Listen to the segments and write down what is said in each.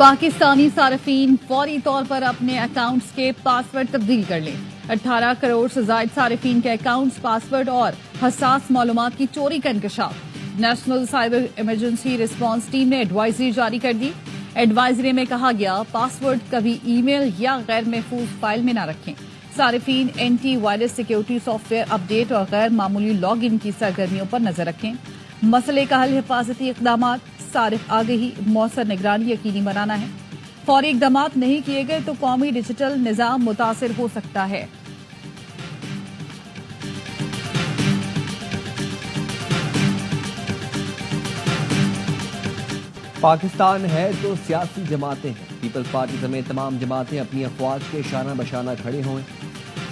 पाकिस्तानी सार्फिन फौरी तौर पर अपने अकाउंट्स के पासवर्ड तब्दील कर लें। 18 करोड़ से जायद सार्फिन के अकाउंट्स, पासवर्ड और हसास मालूमात की चोरी का इंकशाफ। National cyber emergency response team ने एडवाइजरी जारी कर दी। एडवाइजरी में कहा गया, पासवर्ड कभी ईमेल या गैर महफूज फाइल में न रखें। सार्फिन antivirus security software update और गैर मामूली लॉग इन की सरगर्मियों पर नजर रखें। मसले का हल हिफाजती इकदाम, सारिफ आगही, मौसर निगरानी यकीनी बनाना है। फौरी इकदाम नहीं किए गए तो कौमी डिजिटल निजाम मुतासिर हो सकता है। पाकिस्तान है तो सियासी जमातें हैं। पीपल्स पार्टी समेत तमाम जमातें अपनी अफवाज के शाना बशाना खड़े हों।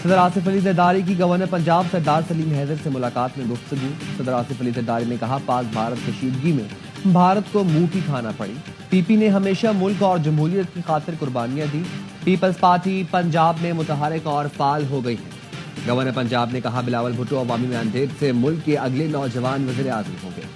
सदर आसिफ अली जरदारी की गवर्नर पंजाब सरदार सलीम हैदर से मुलाकात में गुफ्तगू। सदर आसिफ अली जरदारी ने कहा, पाक भारत कशीदगी में भारत को मुंह की खाना पड़ी। पीपी ने हमेशा मुल्क और जमहूरियत की खातिर कुर्बानियां दी। पीपल्स पार्टी पंजाब में मुतहरिक और फाल हो गई है। गवर्नर पंजाब ने कहा, बिलावल भुट्टो अवामी मैंडेट से मुल्क के अगले नौजवान वज़ीर आज़म होंगे।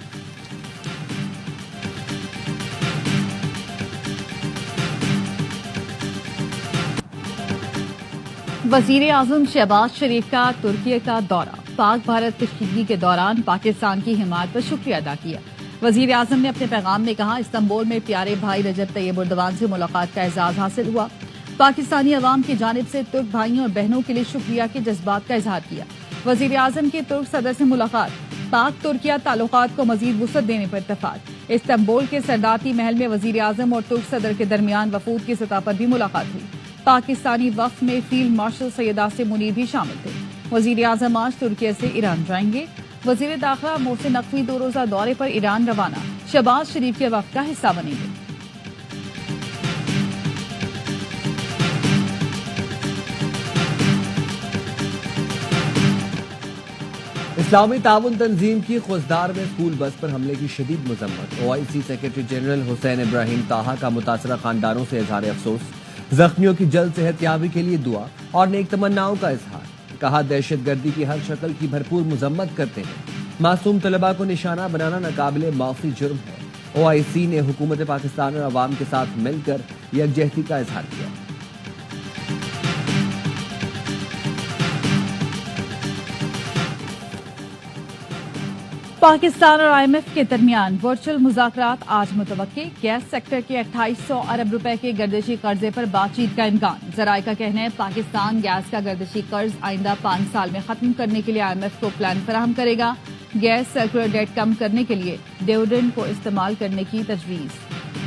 वजीर आजम शहबाज शरीफ का तुर्की का दौरा। पाक भारत कशीदगी के दौरान पाकिस्तान की हिमायत पर शुक्रिया अदा किया। वजीर आजम ने अपने पैगाम में कहा, इस्तांबुल में प्यारे भाई रजब तैयब एर्दोगान से मुलाकात का एजाज हासिल हुआ। पाकिस्तानी अवाम की जानिब से तुर्क भाइयों और बहनों के लिए शुक्रिया के जज्बात का इजहार किया। वजीर आजम की तुर्क सदर से मुलाकात। पाक तुर्किया ताल्लुकात को मजीद वुसअत देने पर इत्तफाक। इस्तांबुल के सरदारती महल में वजीर आजम और तुर्क सदर के दरमियान वफूद की सतह पर भी मुलाकात हुई। पाकिस्तानी वफ्द में फील्ड मार्शल सैयद आसिम मुनीर भी शामिल थे। वजीर आजम आज तुर्की से ईरान जाएंगे। वजीर दाखिला मोहसिन नकवी 2 रोजा दौरे पर ईरान रवाना। शहबाज शरीफ के वफ्द का हिस्सा बनेंगे। इस्लामी ताउन तंजीम की खुशदार में स्कूल बस पर हमले की शदीद मजम्मत। OIC secretary general Hussain Ibrahim ताहा का मुतासरा खानदानों से इजहार अफसोस। जख्मियों की जल्द सेहतयाबी के लिए दुआ और नेक तमन्नाओं का इजहार। कहा, दहशतगर्दी की हर शक्ल की भरपूर मजम्मत करते हैं। मासूम तलबा को निशाना बनाना नाकाबिले माफी जुर्म है। OIC ने हुकूमत पाकिस्तान और अवाम के साथ मिलकर यकजहती का इजहार किया। पाकिस्तान और IMF के दरमियान वर्चुअल मुज़ाकरात आज मुतवक्के। गैस सेक्टर के 2800 अरब रुपए के गर्दिशी कर्जे पर बातचीत का इम्कान। जराये का कहना है, पाकिस्तान गैस का गर्दिशी कर्ज आइंदा 5 साल में खत्म करने के लिए IMF को प्लान फराहम करेगा। गैस सर्कुलर डेट कम करने के लिए डिविडेंड को इस्तेमाल करने की तजवीज।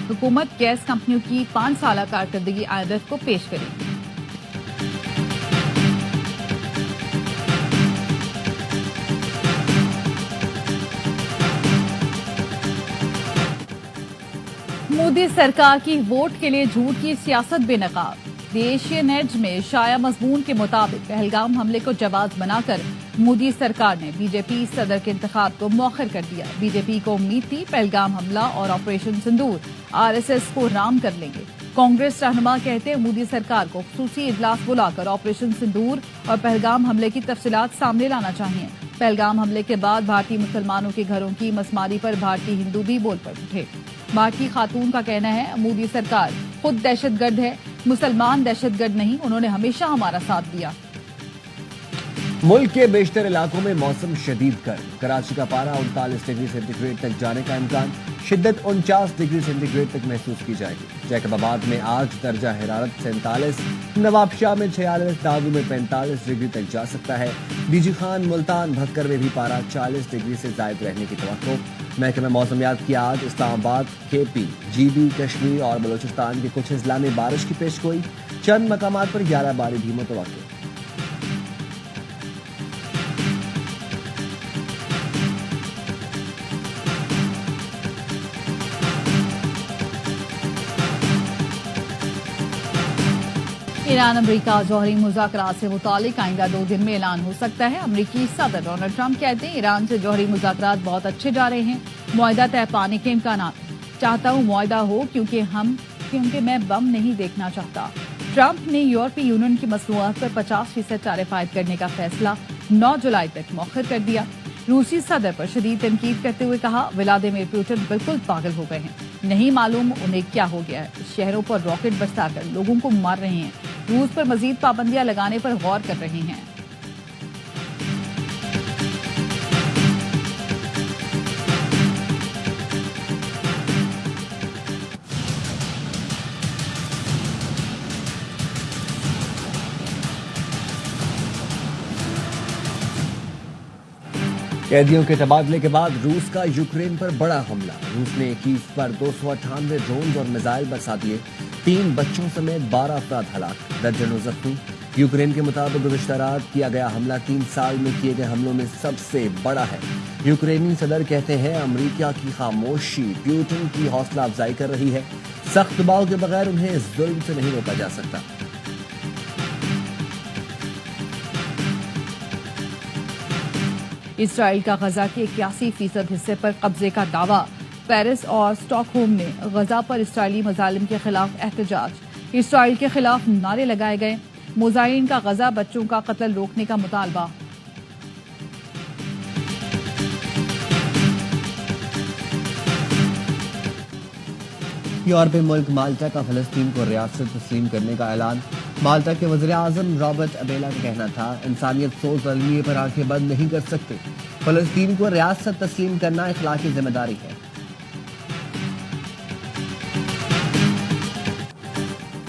हुकूमत गैस कंपनियों की 5 साला कारकर्दगी IMF को पेश करेगी। मोदी सरकार की वोट के लिए झूठ की सियासत बेनकाब। द एशियन एज में शाया मजमून के मुताबिक पहलगाम हमले को जवाब बनाकर मोदी सरकार ने बीजेपी सदर के इंतखाब को मौखर कर दिया। बीजेपी को उम्मीद थी पहलगाम हमला और ऑपरेशन सिंदूर RSS को राम कर लेंगे। कांग्रेस रहनुमा कहते हैं, मोदी सरकार को खुसूसी इजलास बुलाकर ऑपरेशन सिंदूर और पहलगाम हमले की तफसीलात सामने लाना चाहिए। पहलगाम हमले के बाद भारतीय मुसलमानों के घरों की मसमारी पर भारतीय हिंदू भी बोल पड़ उठे। भारतीय खातून का कहना है, मोदी सरकार खुद दहशतगर्द है, मुसलमान दहशतगर्द नहीं, उन्होंने हमेशा हमारा साथ दिया। मुल्क के बेशतर इलाकों में मौसम शदीद गर्म। कराची का पारा 39 डिग्री सेंटीग्रेड तक जाने का इम्कान। शिद्दत 49 डिग्री सेंटीग्रेड तक महसूस की जाएगी। जैकबाबाद में आज दर्जा हरारत 47, नवाबशाह में 46, दादू में 45 डिग्री तक जा सकता है। बीजी खान, मुल्तान, भक्कर में भी पारा 40 डिग्री से जायद रहने की तवक्को। महकमा मौसमियात की आज इस्लामाबाद, KP, GB, कश्मीर और बलोचिस्तान के कुछ अजला में बारिश की पेशगोई। चंद मकामात पर 11 बारी भी मुतवक्किल। ईरान अमरीका जौहरी मुज़ाकरात से मुतालिक आइंदा 2 दिन में ऐलान हो सकता है। अमरीकी सदर डोनाल्ड ट्रंप कहते हैं, ईरान से जौहरी मुज़ाकरात बहुत अच्छे जा रहे हैं। मुआहिदा तय पाने के इम्कान। चाहता हूँ मुआहिदा हो क्योंकि मैं बम नहीं देखना चाहता। ट्रंप ने यूरोपीय यूनियन की मसनूआत पर 50% टैरिफ आयद करने का फैसला 9 जुलाई तक मौखर कर दिया। रूसी सदर पर शदीद तनकीद करते हुए कहा, व्लादिमीर पुतिन बिल्कुल पागल हो गए हैं, नहीं मालूम उन्हें क्या हो गया है। शहरों पर रॉकेट बरसाकर लोगों को मार रहे हैं, रूस पर मजीद पाबंदियां लगाने पर गौर कर रहे हैं। कैदियों के तबादले के बाद रूस का यूक्रेन पर बड़ा हमला। रूस ने कीव पर 298 ड्रोन और मिसाइल बरसा दिए। 3 बच्चों समेत 12 अफराद हलाक, दर्जनों जख्मी। यूक्रेन के मुताबिक गुज़श्ता रात किया गया हमला 3 साल में किए गए हमलों में सबसे बड़ा है। यूक्रेनी सदर कहते हैं अमेरिका की खामोशी पुतिन की हौसला अफजाई कर रही है। सख्त दबाव के बगैर उन्हें इस जुल्म से नहीं रोका जा सकता। इसराइल का गजा के 81% हिस्से पर कब्जे का दावा। पेरिस और स्टॉकहोम में गजा पर इसराइली मजालिम के खिलाफ एहतजाज। इसराइल के खिलाफ नारे लगाए गए। मुजाहिरीन का गजा बच्चों का कत्ल रोकने का मुतालबा। यूरोपीय मुल्क माल्टा का फलस्तीन को रियासत तस्लीम करने का ऐलान। माल्टा के वज़ीर आज़म रॉबर्ट अबेला का कहना था, इंसानियत सोच अलमिये पर आंखें बंद नहीं कर सकते। फलस्तीन को रियासत तस्लीम करना इखलाकी जिम्मेदारी है।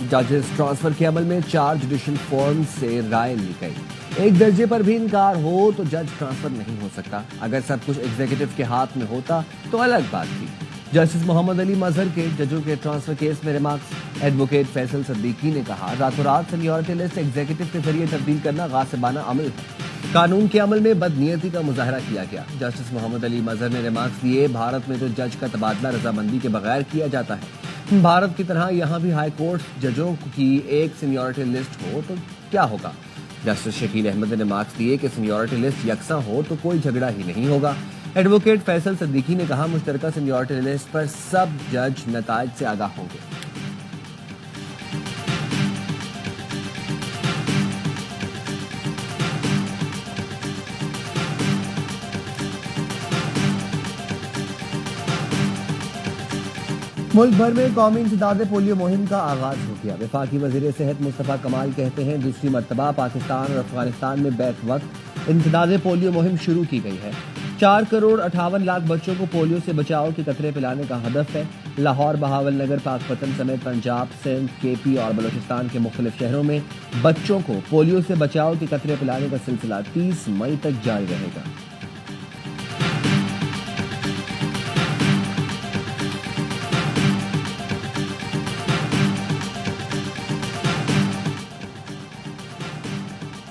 जजेस ट्रांसफर के अमल में 4 जुडिशल फॉर्म से राय ली गई। एक दर्जे पर भी इनकार हो तो जज ट्रांसफर नहीं हो सकता। अगर सब कुछ एग्जीक्यूटिव के हाथ में होता तो अलग बात थी। जस्टिस मोहम्मद अली मजहर के जजों के ट्रांसफर केस में रिमार्क्स। एडवोकेट फैसल सिद्दीकी ने कहा, रातों रात सीनियरिटी लिस्ट एग्जीक्यूटिव के जरिए तब्दील करना गासिबाना अमल है। कानून के अमल में बदनीयती का मुजाहरा किया गया। जस्टिस मोहम्मद अली मजहर ने रिमार्क्स दिए, भारत में तो जज का तबादला रजामंदी के बगैर किया जाता है। भारत की तरह यहाँ भी हाई कोर्ट जजों की एक सीनियरिटी लिस्ट हो तो क्या होगा। जस्टिस शकील अहमद ने मार्क्स दिए कि सीनियरिटी लिस्ट यकसा हो तो कोई झगड़ा ही नहीं होगा। एडवोकेट फैसल सिद्दीकी ने कहा, मुश्तरका सीनियरिटी लिस्ट पर सब जज नताइज से आगाह होंगे। मुल्क भर में कौमी इंसदाद पोलियो मुहिम का आगाज हो गया। वफाकी वजीर सेहत मुस्तफा कमाल कहते हैं, दूसरी मरतबा पाकिस्तान और अफगानिस्तान में बैक वक्त इंसदाद पोलियो मुहिम शुरू की गई है। 4 करोड़ 58 लाख बच्चों को पोलियो से बचाव के कतरे पिलाने का हदफ है। लाहौर, बहावलनगर, पाकपतन समेत पंजाब, सिंध, केपी और बलूचिस्तान के मुख्तलिफ शहरों में बच्चों को पोलियो से बचाव के कतरे पिलाने का सिलसिला 30 मई तक जारी रहेगा।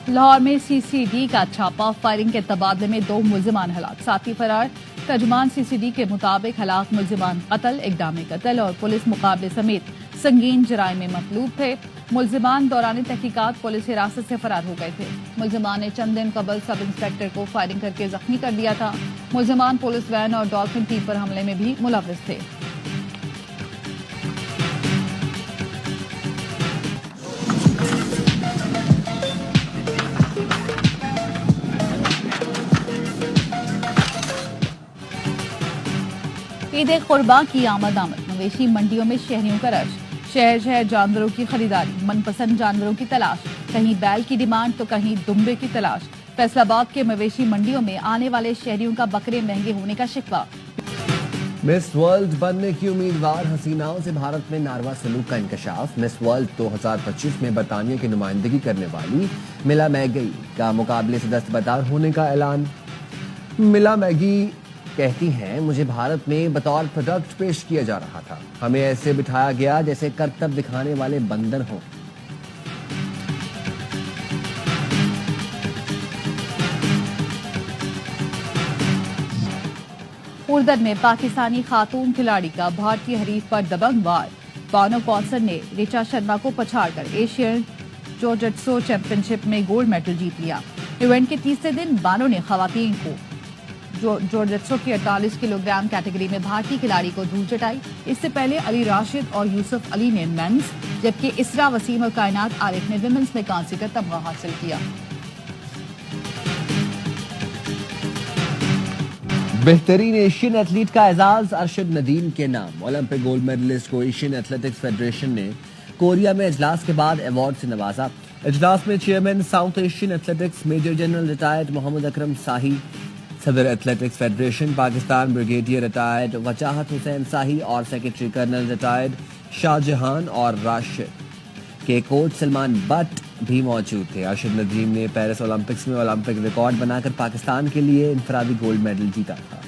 लाहौर में सीसीडी का छापा। फायरिंग के तबादले में 2 मुल्जिमान हलाक, साथी फरार। तर्जुमान सीसीडी के मुताबिक हलाक मुल्जिमान कत्ल, इक़दाम कत्ल और पुलिस मुकाबले समेत संगीन जराइम में मतलूब थे। मुल्जिमान दौरान तहकीकात पुलिस हिरासत से फरार हो गए थे। मुल्जिमान ने चंद दिन कबल सब इंस्पेक्टर को फायरिंग करके जख्मी कर दिया था। मुल्जिमान पुलिस वैन और डॉल्फिन टीम पर हमले में भी मुलव्विस थे। ईद कुर्बान की आमद मवेशी मंडियों में शहरियों का रश। शहर शहर जानवरों की खरीदारी, मनपसंद जानवरों की तलाश। कहीं बैल की डिमांड तो कहीं दुम्बे की तलाश। फैसलाबाद के मवेशी मंडियों में आने वाले शहरियों का बकरे महंगे होने का शिकवा। मिस वर्ल्ड बनने की उम्मीदवार हसीनाओं से भारत में नारवा सलूक का इंकशाफ। मिस वर्ल्ड 2025 में बरतानिया की नुमाइंदगी करने वाली मिला मैगी का मुकाबले से दस्तबरदार होने का ऐलान। मिला मैगी कहती हैं, मुझे भारत में बतौर प्रोडक्ट पेश किया जा रहा था। हमें ऐसे बिठाया गया जैसे करतब दिखाने वाले बंदर हों। उर्दन में पाकिस्तानी खातून खिलाड़ी का भारतीय हरीफ पर दबंग वार। बानो कौंसन ने ऋचा शर्मा को पछाड़कर एशियन जोजित्सु चैंपियनशिप में गोल्ड मेडल जीत लिया। इवेंट के तीसरे दिन बानो ने खवातीन को जोजित्सु की 48 किलोग्राम कैटेगरी में भारतीय खिलाड़ी को धूल चटाई। इससे पहले अली राशिद और यूसुफ अली ने मेंस, जबकि इसरा वसीम और कायनात आरिफ ने विमेंस में कांस्य का तमगा हासिल किया। बेहतरीन एशियन एथलीट का एजाज अरशद नदीम के नाम। ओलंपिक गोल्ड मेडलिस्ट को एशियन एथलेटिक्स फेडरेशन ने कोरिया में इजलास के बाद अवार्ड से नवाजा। इजलास में chairman South Asian athletics major general retired Mohammad Akram Shahi, सदर athletics federation Pakistan brigadier retired Wajahat Hussain शाही और सेक्रेटरी कर्नल रिटायर्ड शाहजहान और राशिद के कोच सलमान बट भी मौजूद थे। अरशद नदीम ने पेरिस ओलंपिक्स में ओलंपिक रिकॉर्ड बनाकर पाकिस्तान के लिए इनफरादी गोल्ड मेडल जीता था।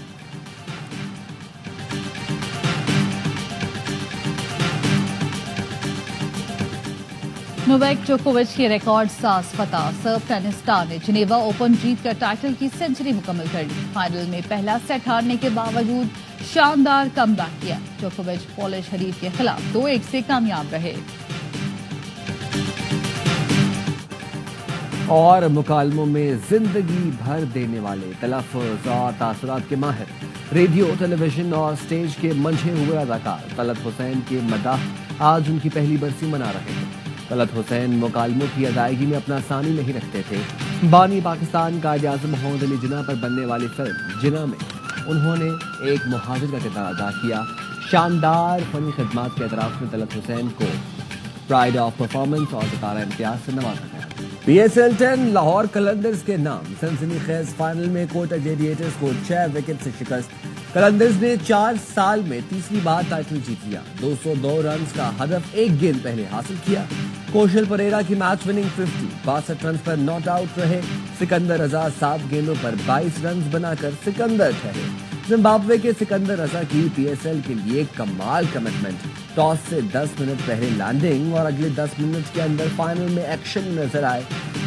नोवाक जोकोविच के रिकॉर्ड साज फतह। सर्व टेनिस स्टार ने जिनेवा ओपन जीत कर टाइटल की सेंचुरी मुकम्मल कर ली। फाइनल में पहला सेट हारने के बावजूद शानदार कमबैक किया। जोकोविच पोलिश हरीफ के खिलाफ 2-1 से कामयाब रहे। और मुकालमों में जिंदगी भर देने वाले तलफ़्फ़ुज़ और तासुरात के माहिर, रेडियो, टेलीविजन और स्टेज के मंझे हुए अदाकार तलत हुसैन के मदाह आज उनकी पहली बरसी मना रहे थे। तलत हुसैन मुकालमों की अदायगी में अपना सानी नहीं रखते थे। बानी पाकिस्तान कायद-ए-आज़म मोहम्मद अली जिन्ना पर बनने वाली फिल्म जिन्ना में उन्होंने एक मुहाजिर का किरदार अदा किया। शानदार फनी खिदमात के एतराफ़ में तलत हुसैन को प्राइड ऑफ परफॉर्मेंस और सितारा इम्तियाज से नवाजा गया। PSL 10 लाहौर कलंदर्स के नाम। सनसनीखेज फाइनल में कोटा ग्लेडिएटर्स को 6 विकेट से शिकस्त। कलंदर्स ने 4 साल में तीसरी बार टाइटल जीत लिया। 202 रन का हदफ एक गेंद पहले हासिल किया। कौशल परेरा की मैच विनिंग 50 62 रन पर नॉट आउट रहे। सिकंदर रजा 7 गेंदों पर 22 रन बनाकर सिकंदर ठहरे। जिम्बाब्वे के सिकंदर रजा की PSL के लिए कमाल कमिटमेंट। टॉस से 10 मिनट पहले लैंडिंग और अगले 10 मिनट के अंदर फाइनल में एक्शन नजर आए।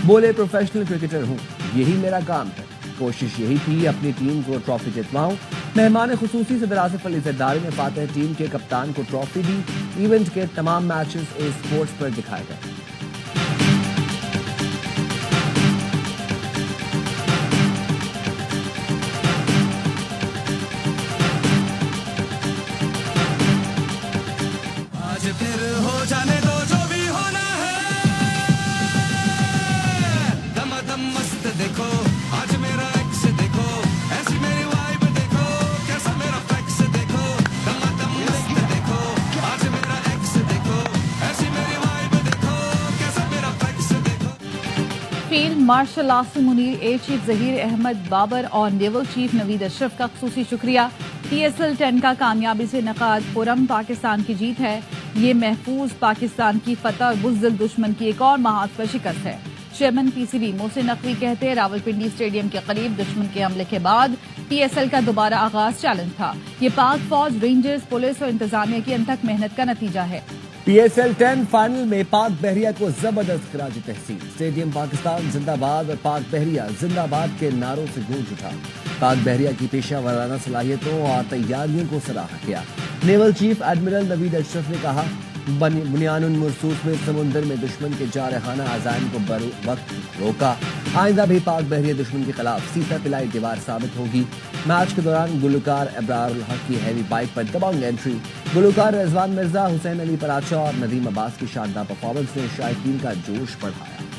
बोले, प्रोफेशनल क्रिकेटर हूँ, यही मेरा काम है। कोशिश यही थी अपनी टीम को ट्रॉफी जितवाऊं। मेहमान खुसूसी सदर आसिफ अली जरदारी ने फातिह टीम के कप्तान को ट्रॉफी दी। इवेंट के तमाम मैचेस ए स्पोर्ट्स पर दिखाए गए। Field marshal Asim Munir, air chief Zaheer Ahmed Babar और नेवल चीफ नवीद अशरफ का खुसूसी शुक्रिया। PSL 10 का कामयाबी से नकाद पुरम पाकिस्तान की जीत है। ये महफूज पाकिस्तान की फतह और बुज़दिल दुश्मन की एक और महाज पर शिकस्त है। चेयरमैन PCB मोहसिन नकवी कहते हैं, रावलपिंडी स्टेडियम के करीब दुश्मन के हमले के बाद PSL का दोबारा आगाज चैलेंज था। ये पाक फौज, रेंजर्स, पुलिस और इंतजामिया की अनथक मेहनत का नतीजा है। PSL 10 फाइनल में पाक बहरिया को जबरदस्त खराज तहसीन। स्टेडियम पाकिस्तान जिंदाबाद और पाक बहरिया जिंदाबाद के नारों से गूंज उठा। पाक बहरिया की पेशा वराना सलाहियतों और तैयारियों को सराहा गया। Naval chief admiral Naveed Ashraf ने कहा, बुनियानुन मुरसूस में समुंदर में दुश्मन के जारहाना अज़ाइम को बर वक्त रोका। आइंदा भी पाक बहरिया दुश्मन के खिलाफ सीता पिलाई दीवार साबित होगी। मैच के दौरान गुलकार अबरारुल हक की हैवी बाइक पर दबंग एंट्री, गुलकार रिजवान मिर्जा, हुसैन अली पराचा और नदीम अब्बास की शानदार परफॉर्मेंस ने शायकीन का जोश बढ़ाया।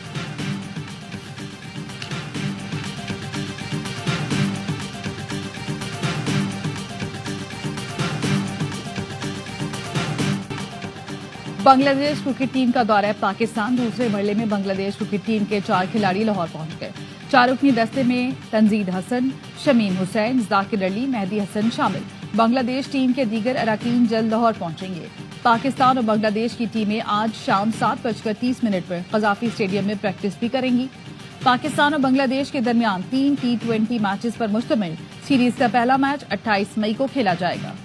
बांग्लादेश क्रिकेट टीम का दौरा है पाकिस्तान। दूसरे मरले में बांग्लादेश क्रिकेट टीम के 4 खिलाड़ी लाहौर पहुंच गए। 4 रुकनी दस्ते में तंजीद हसन, शमीम हुसैन, जाकिर अली, मेहदी हसन शामिल। बांग्लादेश टीम के दीगर अरकान जल्द लाहौर पहुंचेंगे। पाकिस्तान और बांग्लादेश की टीमें आज शाम 7:30 पर कजाफी स्टेडियम में प्रैक्टिस भी करेंगी। पाकिस्तान और बांग्लादेश के दरमियान 3 T20 मैचेस पर मुश्तमिल सीरीज का पहला मैच 28 मई को खेला जाएगा।